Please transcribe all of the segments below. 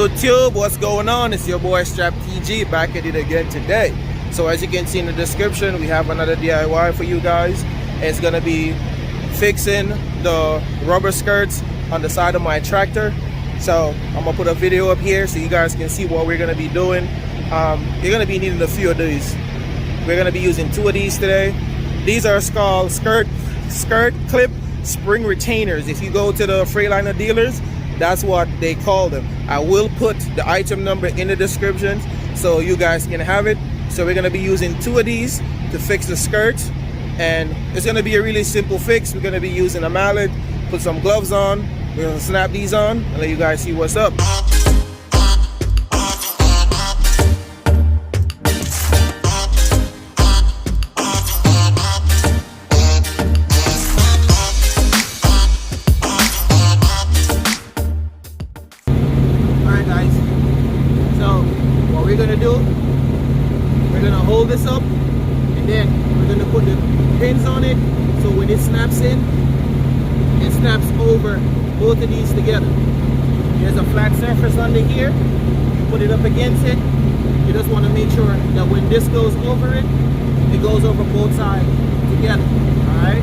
YouTube, what's going on? It's your boy Strap TG back at it again today. So as you can see in the description, we have another DIY for you guys. It's gonna be fixing the rubber skirts on the side of my tractor. So I'm gonna put a video up here so you guys can see what we're gonna be doing. You're gonna be needing a few of these. We're gonna be using 2 of these today. These are called skirt clip spring retainers. If you go to the Freightliner dealers, that's what they call them. I will put the item number in the description so you guys can have it. So we're gonna be using 2 of these to fix the skirts, and it's gonna be a really simple fix. We're gonna be using a mallet, put some gloves on, we're gonna snap these on and let you guys see what's up. We're gonna do, we're gonna hold this up and then we're gonna put the pins on it so when it snaps in, it snaps over both of these together. There's a flat surface under here, you put it up against it. You just want to make sure that when this goes over it, it goes over both sides together. Alright?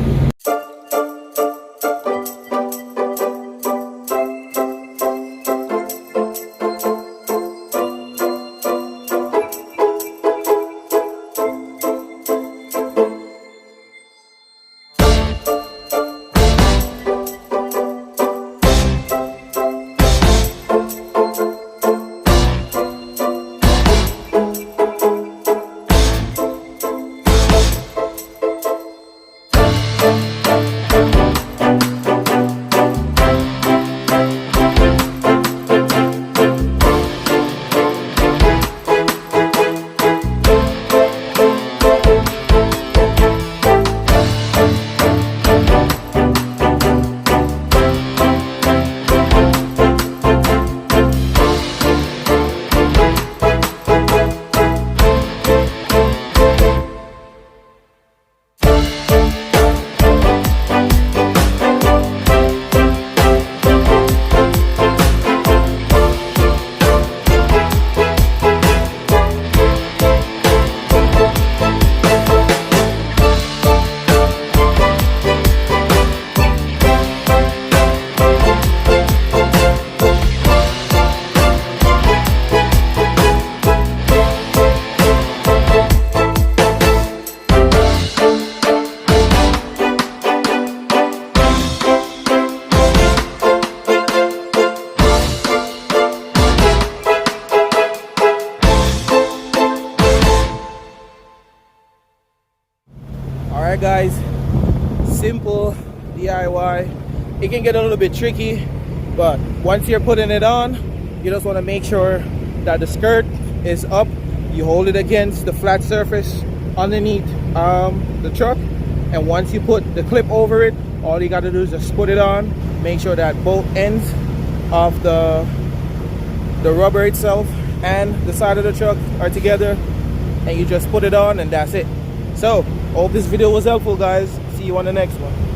Alright guys, simple DIY. It can get a little bit tricky, but once you're putting it on, you just want to make sure that the skirt is up. You hold it against the flat surface underneath the truck, and once you put the clip over it, all you got to do is just put it on. Make sure that both ends of the rubber itself and the side of the truck are together, and you just put it on and that's it. So hope this video was helpful guys. See you on the next one.